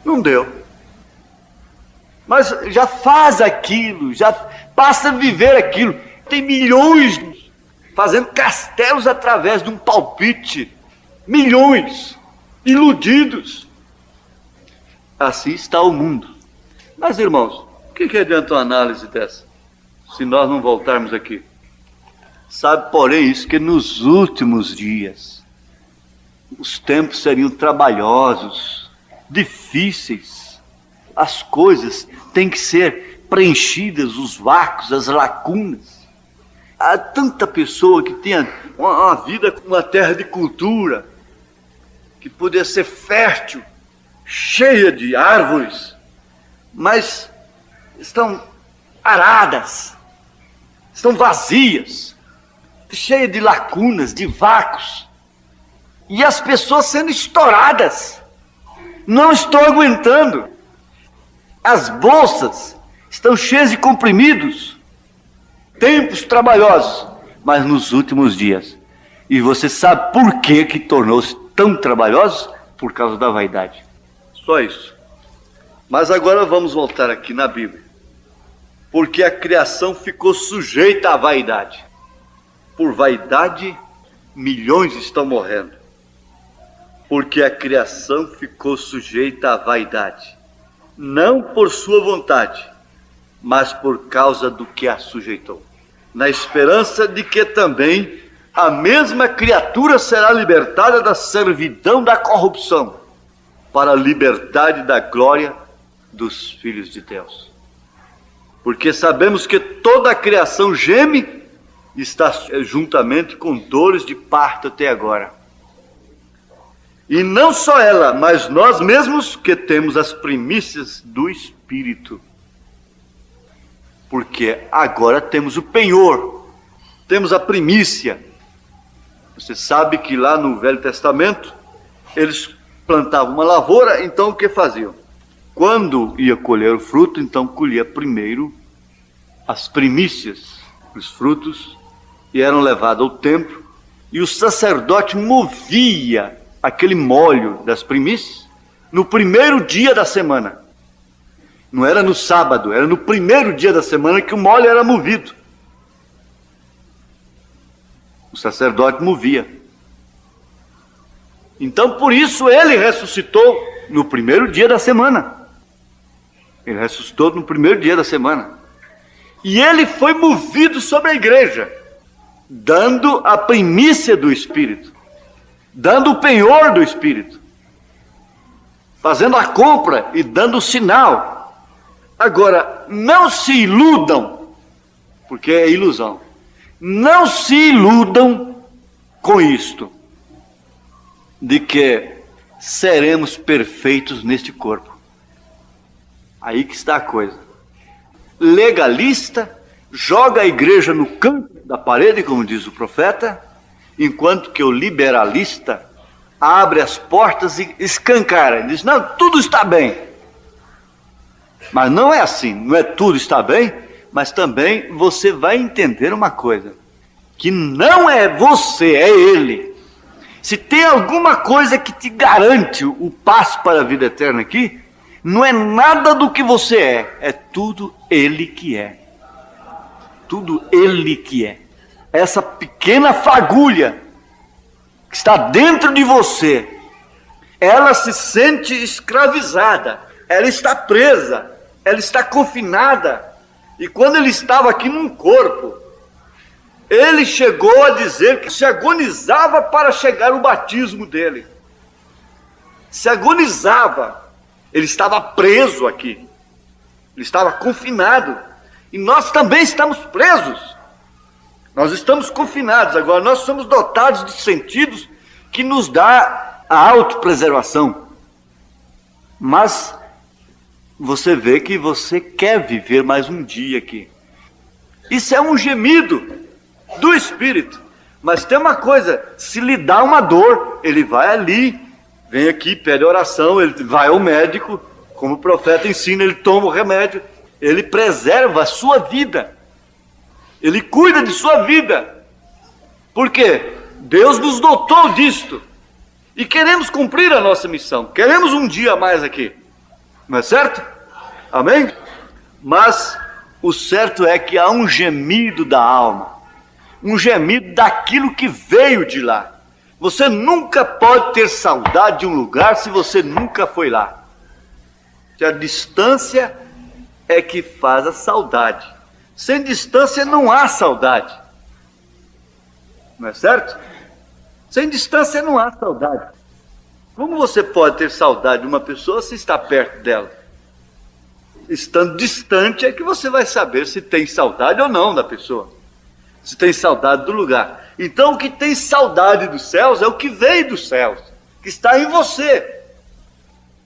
Não deu. Mas já faz aquilo, já passa a viver aquilo. Tem milhões fazendo castelos através de um palpite. Milhões iludidos. Assim está o mundo. Mas, irmãos, o que adianta uma análise dessa, se nós não voltarmos aqui? Sabe, porém, isso que nos últimos dias os tempos seriam trabalhosos, difíceis. As coisas têm que ser preenchidas, os vácuos, as lacunas. Há tanta pessoa que tem uma vida com uma terra de cultura, que poderia ser fértil, cheia de árvores, mas estão aradas, estão vazias, cheias de lacunas, de vácuos. E as pessoas sendo estouradas. Não estou aguentando. As bolsas estão cheias de comprimidos. Tempos trabalhosos, mas nos últimos dias. E você sabe por que tornou-se tão trabalhosos? Por causa da vaidade. Só isso. Mas agora vamos voltar aqui na Bíblia. Porque a criação ficou sujeita à vaidade. Por vaidade, milhões estão morrendo. Porque a criação ficou sujeita à vaidade, não por sua vontade, mas por causa do que a sujeitou, na esperança de que também a mesma criatura será libertada da servidão da corrupção, para a liberdade da glória dos filhos de Deus. Porque sabemos que toda a criação geme e está juntamente com dores de parto até agora. E não só ela, mas nós mesmos que temos as primícias do Espírito. Porque agora temos o penhor, temos a primícia. Você sabe que lá no Velho Testamento, eles plantavam uma lavoura, então o que faziam? Quando ia colher o fruto, então colhia primeiro as primícias, os frutos, e eram levados ao templo, e o sacerdote movia aquele molho das primícias no primeiro dia da semana. Não era no sábado, era no primeiro dia da semana que o molho era movido. O sacerdote movia. Então, por isso, ele ressuscitou no primeiro dia da semana. Ele ressuscitou no primeiro dia da semana. E ele foi movido sobre a igreja, dando a primícia do Espírito, dando o penhor do Espírito, fazendo a compra e dando o sinal. Agora, não se iludam, porque é ilusão. Não se iludam com isto, de que seremos perfeitos neste corpo. Aí que está a coisa. Legalista joga a igreja no canto da parede, como diz o profeta, enquanto que o liberalista abre as portas e escancara. Diz, não, tudo está bem. Mas não é assim, não é tudo está bem, mas também você vai entender uma coisa, que não é você, é ele. Se tem alguma coisa que te garante o passo para a vida eterna aqui, não é nada do que você é tudo ele que é. Tudo ele que é. Essa pequena fagulha que está dentro de você, ela se sente escravizada, ela está presa, ela está confinada. E quando ele estava aqui num corpo, ele chegou a dizer que se agonizava para chegar o batismo dele. Se agonizava. Ele estava preso aqui. Ele estava confinado. E nós também estamos presos. Nós estamos confinados. Agora, nós somos dotados de sentidos que nos dá a autopreservação. Mas você vê que você quer viver mais um dia aqui. Isso é um gemido do Espírito. Mas tem uma coisa, se lhe dá uma dor, ele vai ali, vem aqui, pede oração, ele vai ao médico, como o profeta ensina, ele toma o remédio, ele preserva a sua vida, ele cuida de sua vida. Por quê? Deus nos dotou disto, e queremos cumprir a nossa missão, queremos um dia a mais aqui, não é certo? Amém? Mas o certo é que há um gemido da alma, um gemido daquilo que veio de lá. Você nunca pode ter saudade de um lugar se você nunca foi lá. Se a distância é que faz a saudade. Sem distância não há saudade. Não é certo? Sem distância não há saudade. Como você pode ter saudade de uma pessoa se está perto dela? Estando distante é que você vai saber se tem saudade ou não da pessoa. Se tem saudade do lugar. Então o que tem saudade dos céus é o que veio dos céus, que está em você.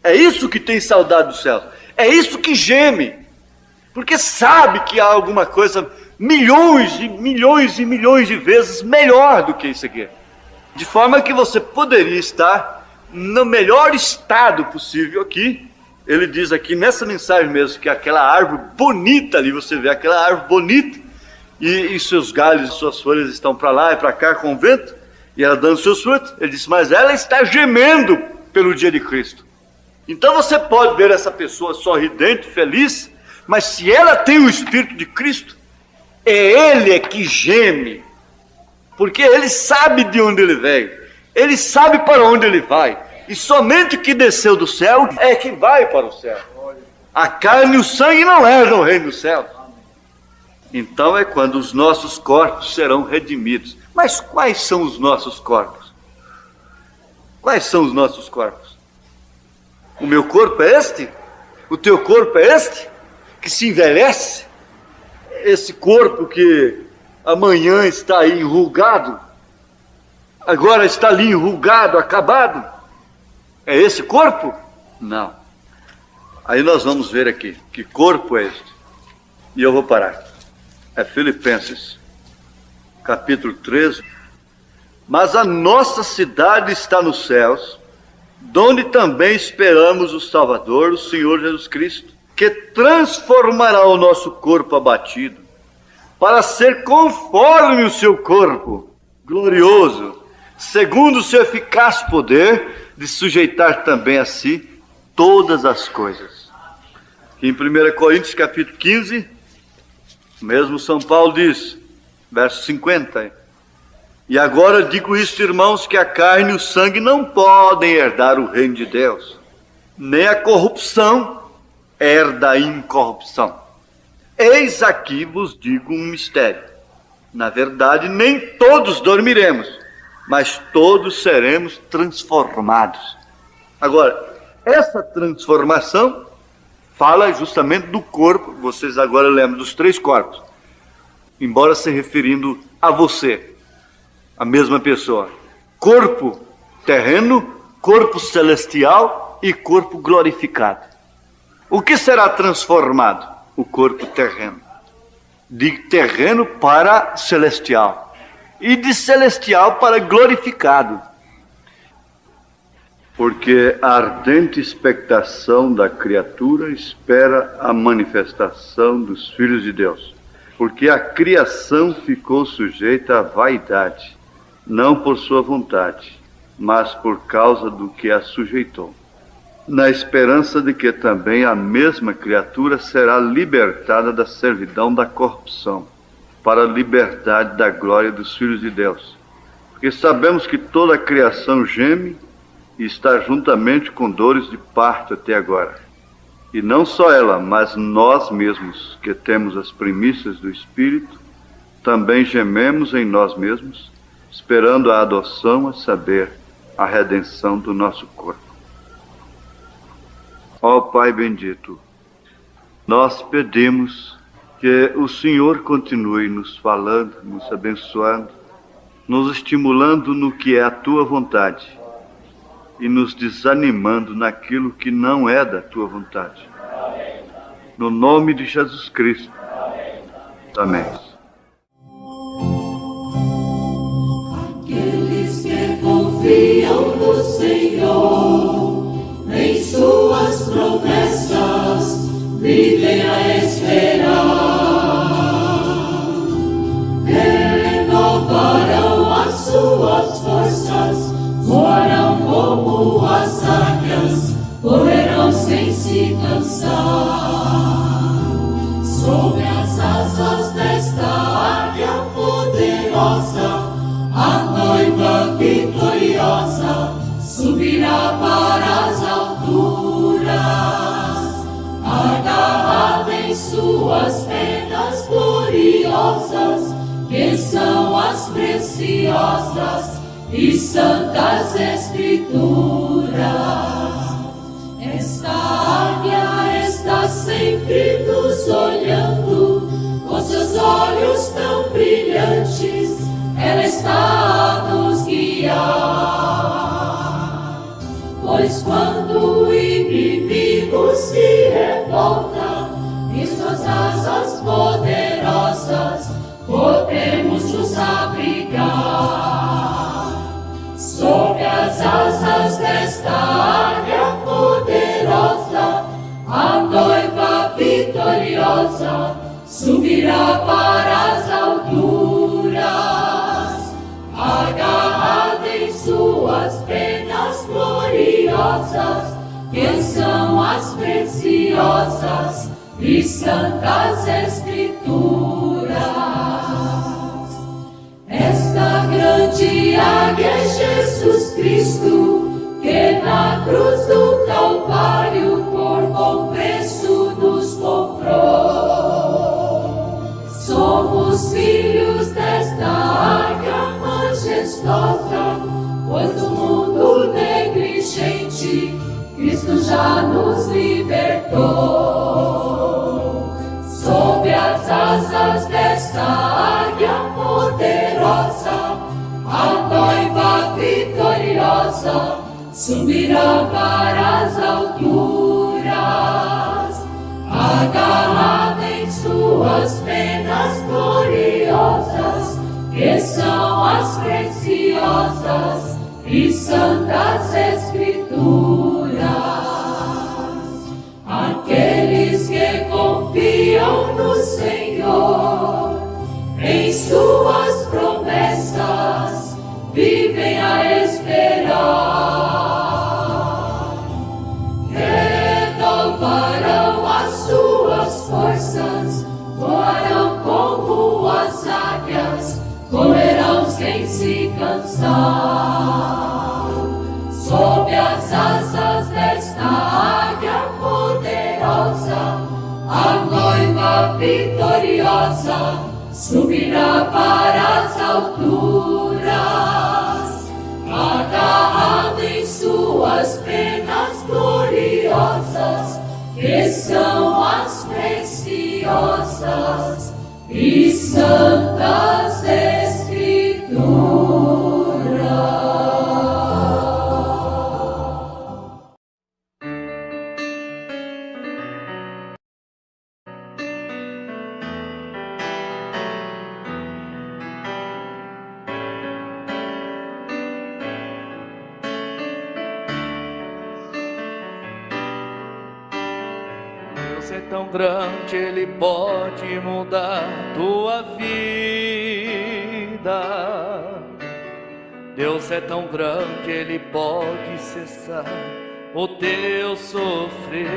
É isso que tem saudade dos céus. É isso que geme. Porque sabe que há alguma coisa milhões e milhões e milhões de vezes melhor do que isso aqui. De forma que você poderia estar no melhor estado possível aqui. Ele diz aqui nessa mensagem mesmo que aquela árvore bonita ali, você vê aquela árvore bonita, e seus galhos e suas folhas estão para lá e para cá com o vento, e ela dando seus frutos. Ele disse, mas ela está gemendo pelo dia de Cristo. Então você pode ver essa pessoa sorridente, feliz, mas se ela tem o Espírito de Cristo, é Ele que geme, porque Ele sabe de onde Ele veio, Ele sabe para onde Ele vai, e somente o que desceu do céu é que vai para o céu. A carne e o sangue não herdam o reino dos céus. Então é quando os nossos corpos serão redimidos. Mas quais são os nossos corpos? Quais são os nossos corpos? O meu corpo é este? O teu corpo é este? Que se envelhece? Esse corpo que amanhã está aí enrugado, agora está ali enrugado, acabado. É esse corpo? Não. Aí nós vamos ver aqui, que corpo é este? E eu vou parar. É Filipenses, capítulo 13. Mas a nossa cidade está nos céus, donde também esperamos o Salvador, o Senhor Jesus Cristo, que transformará o nosso corpo abatido, para ser conforme o seu corpo glorioso, segundo o seu eficaz poder, de sujeitar também a si todas as coisas. Em 1 Coríntios, capítulo 15, mesmo São Paulo diz, verso 50, e agora digo isto, irmãos, que a carne e o sangue não podem herdar o reino de Deus, nem a corrupção herda a incorrupção. Eis aqui vos digo um mistério. Na verdade, nem todos dormiremos, mas todos seremos transformados. Agora, essa transformação fala justamente do corpo. Vocês agora lembram dos 3 corpos, embora se referindo a você, a mesma pessoa. Corpo terreno, corpo celestial e corpo glorificado. O que será transformado? O corpo terreno. De terreno para celestial. E de celestial para glorificado. Porque a ardente expectação da criatura espera a manifestação dos filhos de Deus. Porque a criação ficou sujeita à vaidade, não por sua vontade, mas por causa do que a sujeitou, na esperança de que também a mesma criatura será libertada da servidão da corrupção, para a liberdade da glória dos filhos de Deus. Porque sabemos que toda a criação geme e está juntamente com dores de parto até agora. E não só ela, mas nós mesmos, que temos as primícias do Espírito, também gememos em nós mesmos, esperando a adoção, a saber, a redenção do nosso corpo. Ó Pai bendito, nós pedimos que o Senhor continue nos falando, nos abençoando, nos estimulando no que é a Tua vontade e nos desanimando naquilo que não é da Tua vontade. No nome de Jesus Cristo. Amém. promessas vivem a esperar. Renovarão as suas forças, voarão como as águias, correrão sem se cansar. Sob as asas desta águia poderosa, a noiva vitoriosa subirá para as alturas, agarrada em suas penas gloriosas, que são as preciosas e santas escrituras. Esta águia está sempre nos olhando, com seus olhos tão brilhantes, ela está a nos guiar. Pois quando o inimigo se revolta, em suas asas poderosas podemos nos abrigar. Sob as asas desta águia poderosa, a noiva vitoriosa subirá para as alturas, agarrada em suas penas gloriosas, que são as preciosas e santas escrituras. Esta grande águia é Jesus Cristo, que na cruz do Calvário por bom preço nos comprou. Somos filhos desta águia majestosa, pois do mundo negligente Cristo já nos libertou. Sob as asas desta águia poderosa, a noiva vitoriosa subirá para as alturas, agarrada em suas penas gloriosas, que são as preciosas e santas escrituras. Aqueles que confiam no Senhor, em suas promessas vivem a esperar. Renovarão as suas forças, voarão como as águias, correrão sem se cansar. Sob as asas desta águia poderosa, a noiva vitoriosa subirá para as alturas, agarrada em suas penas gloriosas, que são as preciosas e santas escrituras. Deus é tão grande, Ele pode mudar tua vida. Deus é tão grande, Ele pode cessar o teu sofrer.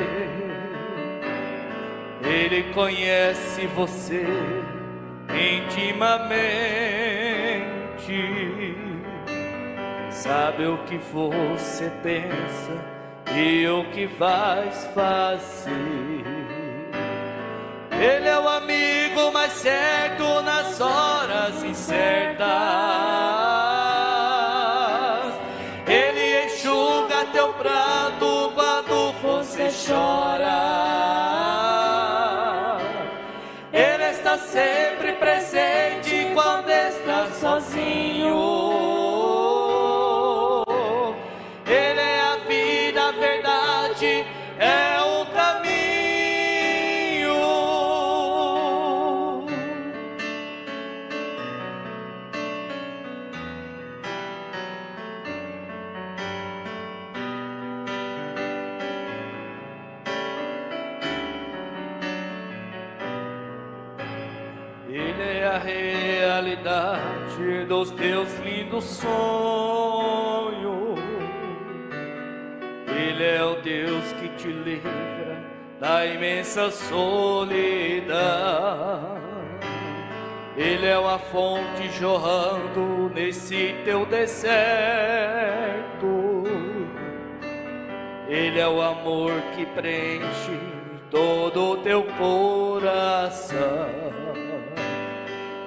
Ele conhece você intimamente, sabe o que você pensa e o que vais fazer. Ele é o amigo mais certo nas horas incertas. Ele enxuga teu pranto quando você chora. Ele está sempre presente quando está sozinho. Ele é a vida, a verdade, é o caminho. a realidade dos teus lindos sonhos. Ele é o Deus que te livra da imensa solidão. Ele é uma fonte jorrando nesse teu deserto. Ele é o amor que preenche todo o teu coração.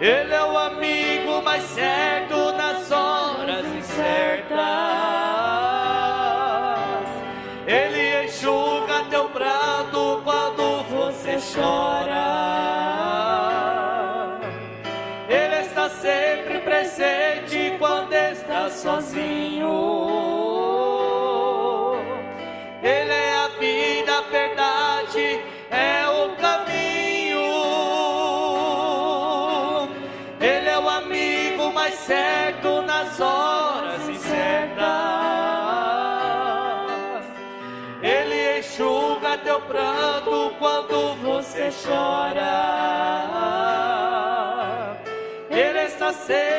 Ele é o amigo mais certo nas horas incertas. Ele enxuga teu pranto quando você chora. Ele está sempre presente quando está sozinho. Ele é a vida, a verdade, é o caminho. Ele é o amigo mais certo nas horas incertas. Ele enxuga teu pranto quando você chora. Ele está sempre